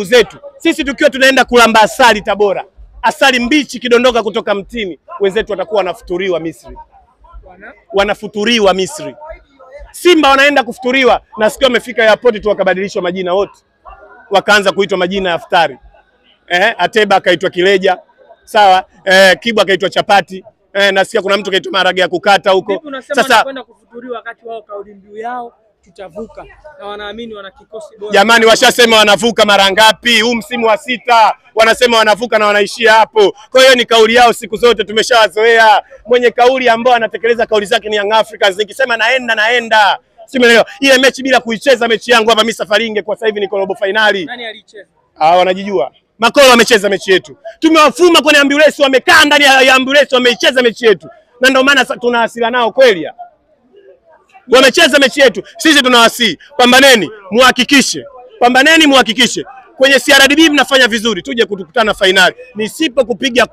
zetu sisi tukiwa tunaenda kulamba asali Tabora, asali mbichi kidondoka kutoka mtini, wenzetu watakuwa wanafuturiwa Misri. Wanafuturiwa Misri. Simba wanaenda kufuturiwa, na sikio wamefika airport tu wakabadilishwa majina wote, wakaanza kuitwa majina ya iftari. Ateba akaitwa Kileja, sawa, Kibu akaitwa Chapati, nasikia kuna mtu kaitwa maharage ya kukata huko. Sasa wanakwenda kufuturiwa wakati wao kauli mbiu yao tutavuka, na wanaamini wana kikosi bora. Jamani, washasema wanavuka mara ngapi? Huu msimu wa 6 wanasema wanavuka na wanaishia hapo. Kwa hiyo ni kauli yao siku zote, tumeshawazoea. Mwenye kauli ambao anatekeleza kauli zake ni Young Africans. Nikisema naenda. Simeelewa. Ile mechi bila kuicheza mechi yangu hapa mimi safari ingekuwa sasa hivi niko robo finali. Nani alicheza? Wanajijua. Makolo wamecheza mechi yetu. Tumewafuma kwenye ambulance, wamekaa ndani ya ambulance wameicheza mechi yetu. Na ndio maana tuna hasira nao kweli. Wamecheza mechi yetu. Sisi tunawasii, pambaneni, muhakikishe. Kwenye CRDB mnafanya vizuri, tuje kutukutana finali. Nisipowapiga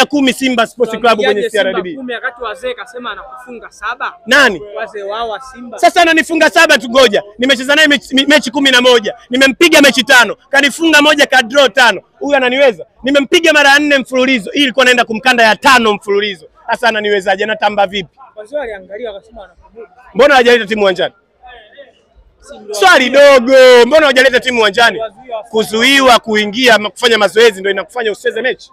10 Simba Sports Club kwenye CRDB. 10 wakati wazee kasema anakufunga 7. Nani? Wazee wao wa Simba. Sasa ananifunga 7 tu, ngoja. Nimecheza naye mechi 11. Nimempiga mechi 5. Kanifunga moja ka draw 5. Huyu ananiweza. Nimempiga mara 4 mfululizo. Hii ilikuwa naenda kumkanda ya 5 mfululizo. Sasa ananiwezaje? Anatamba vipi? Wazee waliangalia wakasema anakufunga. Mbona hawajaleta timu uwanjani? Swali dogo, mbona hawajaleta timu uwanjani? Kuzuiwa kuingia kufanya mazoezi ndio inakufanya usicheze mechi.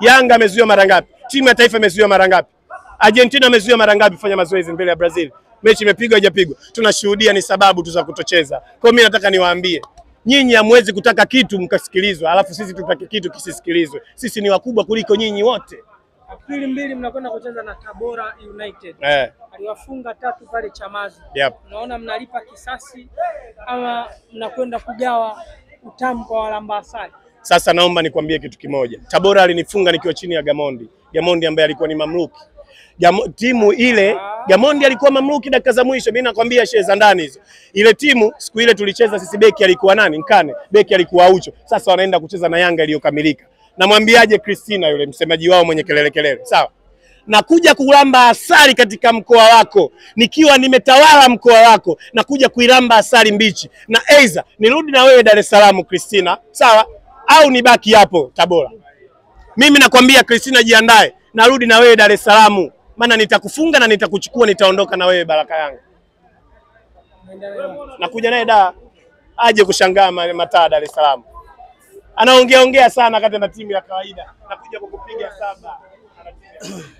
Yanga amezuiwa mara ngapi? Timu ya taifa imezuiwa mara ngapi? Argentina amezuiwa mara ngapi kufanya mazoezi mbele ya Brazil? Mechi imepigwa haijapigwa. Tunashuhudia ni sababu tu za kutocheza. Kwa mimi nataka niwaambie, nyinyi hamwezi kutaka kitu mkasikilizwa, alafu sisi tutake kitu kisisikilizwe. Sisi ni wakubwa kuliko nyinyi wote. Aprili 2 mnakwenda kucheza na Tabora United. Aliwafunga 3 pale Chamazi. Unaona mnalipa kisasi ama mnakwenda kugawa utamu kwa walamba asali? Sasa naomba nikwambie kitu kimoja. Tabora alinifunga nikiwa chini ya Gamondi. Gamondi ambaye alikuwa ni mamluki. Timu ile Gamondi alikuwa mamluki dakika za mwisho. Mimi nakwambia shehe za ndani hizo. Ile timu siku ile tulicheza sisi, beki alikuwa nani? Nkane. Beki alikuwa Aucho. Sasa wanaenda kucheza na Yanga iliyokamilika. Namwambiaje Christina yule msemaji wao mwenye kelele. Sawa. Na kuja kulamba asali katika mkoa wako, nikiwa nimetawala mkoa wako, na kuja kuilamba asali mbichi. Na aidha nirudi na wewe Dar es Salaam Christina, sawa? Au nibaki hapo Tabora. Mimi nakwambia Christina, jiandae, narudi na wewe Dar es Salaam. Maana nitakufunga na nitakuchukua, nitaondoka na wewe Baraka yangu. Nakuja naye da aje kushangaa mataa Dar es Salaam. Anaongea sana kati na timu ya kawaida. Nakuja kukupiga 7.